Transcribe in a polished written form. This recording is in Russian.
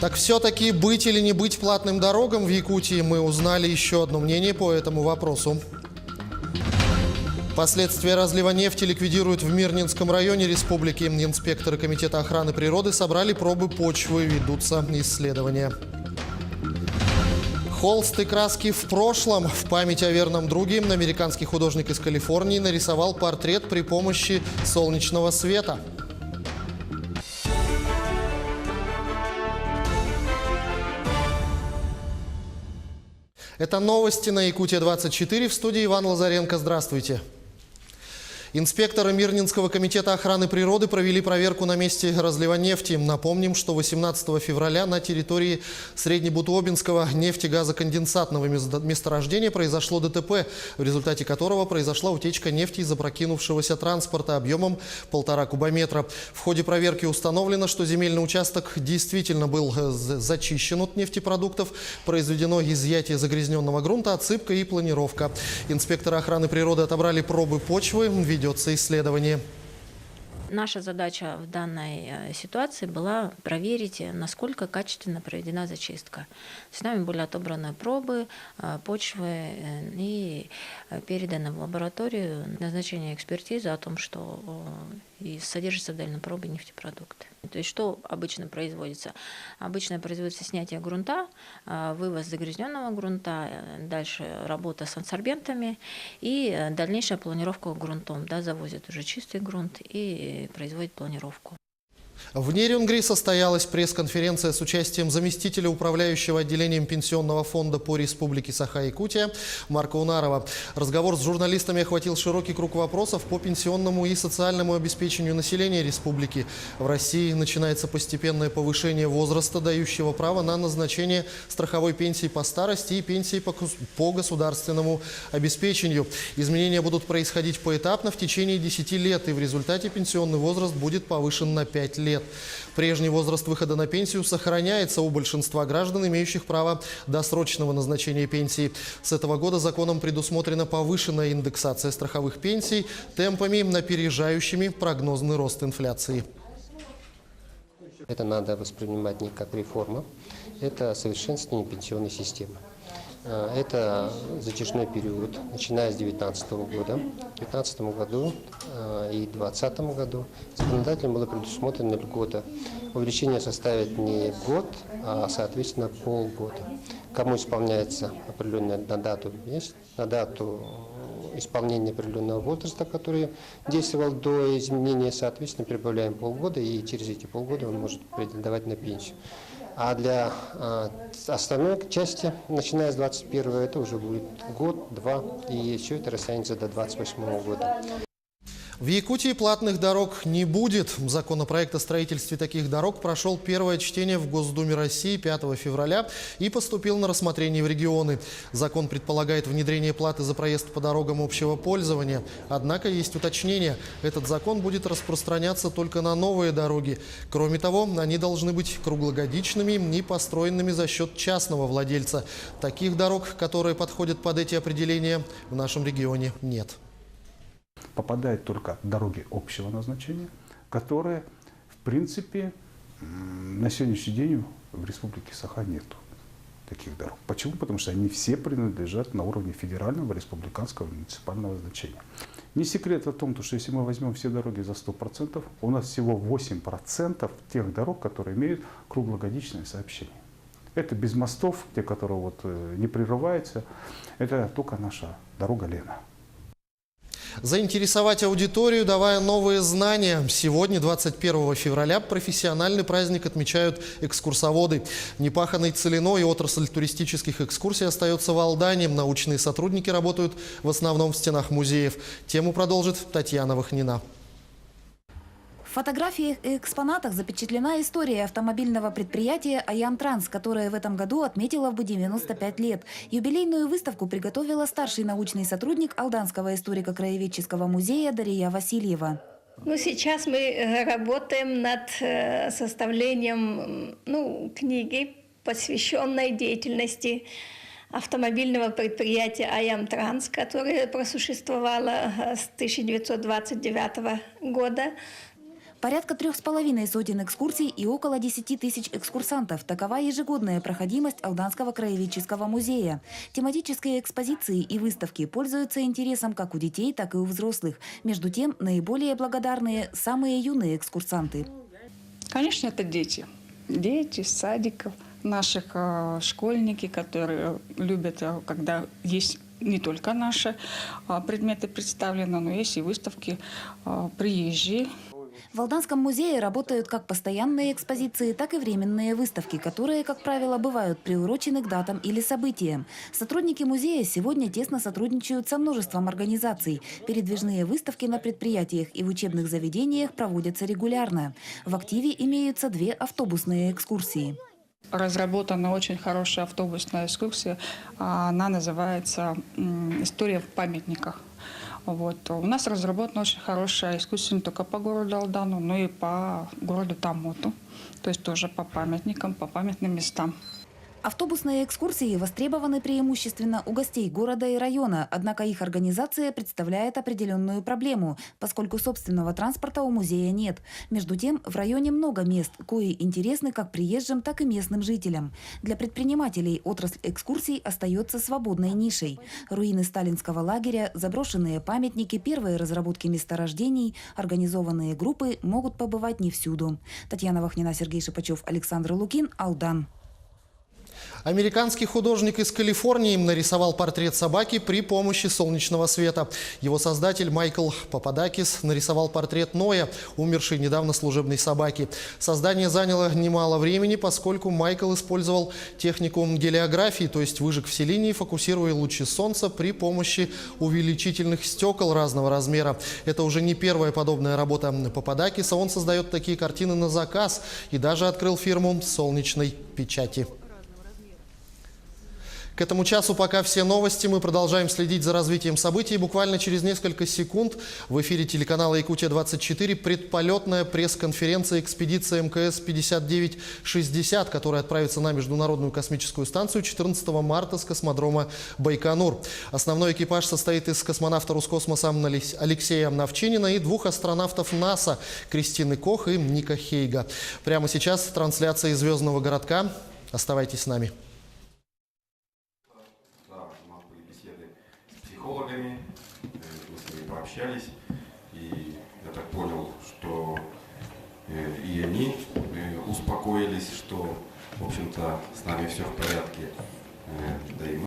Так все-таки быть или не быть платным дорогам в Якутии, мы узнали еще одно мнение по этому вопросу. Последствия разлива нефти ликвидируют в Мирнинском районе республики. Инспекторы Комитета охраны природы собрали пробы почвы, ведутся исследования. Холст и краски в прошлом. В память о верном друге американский художник из Калифорнии нарисовал портрет при помощи солнечного света. Это новости на Якутия-24. В студии Иван Лазаренко. Здравствуйте. Инспекторы Мирнинского комитета охраны природы провели проверку на месте разлива нефти. Напомним, что 18 февраля на территории Среднебутуобинского нефтегазоконденсатного месторождения произошло ДТП, в результате которого произошла утечка нефти из опрокинувшегося транспорта объемом 1,5 кубометра. В ходе проверки установлено, что земельный участок действительно был зачищен от нефтепродуктов, произведено изъятие загрязненного грунта, отсыпка и планировка. Инспекторы охраны природы отобрали пробы почвы, ведется исследование. Наша задача в данной ситуации была проверить, насколько качественно проведена зачистка. С нами были отобраны пробы почвы и переданы в лабораторию назначение экспертизы о том, что и содержится в данной пробе нефтепродукты. То есть что обычно производится? Обычно производится снятие грунта, вывоз загрязненного грунта, дальше работа с адсорбентами и дальнейшая планировка грунтом. Да, завозят уже чистый грунт и производят планировку. В Нерюнгри состоялась пресс-конференция с участием заместителя управляющего отделением Пенсионного фонда по Республике Саха-Якутия Марка Унарова. Разговор с журналистами охватил широкий круг вопросов по пенсионному и социальному обеспечению населения республики. В России начинается постепенное повышение возраста, дающего право на назначение страховой пенсии по старости и пенсии по государственному обеспечению. Изменения будут происходить поэтапно в течение 10 лет, и в результате пенсионный возраст будет повышен на 5 лет. Прежний возраст выхода на пенсию сохраняется у большинства граждан, имеющих право досрочного назначения пенсии. С этого года законом предусмотрена повышенная индексация страховых пенсий темпами, опережающими прогнозный рост инфляции. Это надо воспринимать не как реформа, это совершенствование пенсионной системы. Это затяжной период, начиная с 2019 года. В 2019 году и 2020 году законодательно было предусмотрено льгота. Увеличение составит не год, а, соответственно, полгода. Кому исполняется определенная на дату исполнения определенного возраста, который действовал до изменения, соответственно, прибавляем полгода, и через эти полгода он может претендовать на пенсию. А для остальной части, начиная с 21-го, это уже будет год-два, и все это растянется до 28-го года. В Якутии платных дорог не будет. Законопроект о строительстве таких дорог прошел первое чтение в Госдуме России 5 февраля и поступил на рассмотрение в регионы. Закон предполагает внедрение платы за проезд по дорогам общего пользования. Однако есть уточнение. Этот закон будет распространяться только на новые дороги. Кроме того, они должны быть круглогодичными и построенными за счет частного владельца. Таких дорог, которые подходят под эти определения, в нашем регионе нет. Попадают только дороги общего назначения, которые, в принципе, на сегодняшний день в Республике Саха нету таких дорог. Почему? Потому что они все принадлежат на уровне федерального, республиканского, муниципального значения. Не секрет о том, что если мы возьмем все дороги за 100%, у нас всего 8% тех дорог, которые имеют круглогодичное сообщение. Это без мостов, те, которые вот не прерываются, это только наша дорога Лена. Заинтересовать аудиторию, давая новые знания. Сегодня, 21 февраля, профессиональный праздник отмечают экскурсоводы. Непаханной целиной отрасль туристических экскурсий остается в Алдане. Научные сотрудники работают в основном в стенах музеев. Тему продолжит Татьяна Вахнина. В фотографиях и экспонатах запечатлена история автомобильного предприятия «Аям-Транс», которое в этом году отметило бы 95 лет. Юбилейную выставку приготовила старший научный сотрудник Алданского историко-краеведческого музея Дарья Васильева. Сейчас мы работаем над составлением книги, посвященной деятельности автомобильного предприятия «Аям-Транс», которое просуществовало с 1929 года. Порядка 3,5 сотен экскурсий и около 10 тысяч экскурсантов. Такова ежегодная проходимость Алданского краеведческого музея. Тематические экспозиции и выставки пользуются интересом как у детей, так и у взрослых. Между тем, наиболее благодарные – самые юные экскурсанты. Конечно, это дети. Дети с садиков, наших школьники, которые любят, когда есть не только наши предметы представлены, но есть и выставки приезжие. В Алданском музее работают как постоянные экспозиции, так и временные выставки, которые, как правило, бывают приурочены к датам или событиям. Сотрудники музея сегодня тесно сотрудничают со множеством организаций. Передвижные выставки на предприятиях и в учебных заведениях проводятся регулярно. В активе имеются 2 автобусные экскурсии. Разработана очень хорошая автобусная экскурсия. Она называется «История в памятниках». Вот. У нас разработана очень хорошая экскурсия не только по городу Алдану, но и по городу Тамоту. То есть тоже по памятникам, по памятным местам. Автобусные экскурсии востребованы преимущественно у гостей города и района, однако их организация представляет определенную проблему, поскольку собственного транспорта у музея нет. Между тем, в районе много мест, кои интересны как приезжим, так и местным жителям. Для предпринимателей отрасль экскурсий остается свободной нишей. Руины сталинского лагеря, заброшенные памятники, первые разработки месторождений, организованные группы могут побывать не всюду. Татьяна Вахнина, Сергей Шипачев, Александр Лукин, Алдан. Американский художник из Калифорнии нарисовал портрет собаки при помощи солнечного света. Его создатель Майкл Пападакис нарисовал портрет Ноя, умершей недавно служебной собаки. Создание заняло немало времени, поскольку Майкл использовал технику гелиографии, то есть выжег все линии, фокусируя лучи солнца при помощи увеличительных стекол разного размера. Это уже не первая подобная работа Пападакиса. Он создает такие картины на заказ и даже открыл фирму солнечной печати. К этому часу пока все новости. Мы продолжаем следить за развитием событий. Буквально через несколько секунд в эфире телеканала «Якутия-24» предполетная пресс-конференция экспедиции МКС-5960, которая отправится на Международную космическую станцию 14 марта с космодрома Байконур. Основной экипаж состоит из космонавта Роскосмоса Алексея Навчинина и 2 астронавтов НАСА Кристины Кох и Ника Хейга. Прямо сейчас трансляция из звездного городка. Оставайтесь с нами. Психологами, мы с ними пообщались, и я так понял, что и они успокоились, что, в общем-то, с нами все в порядке.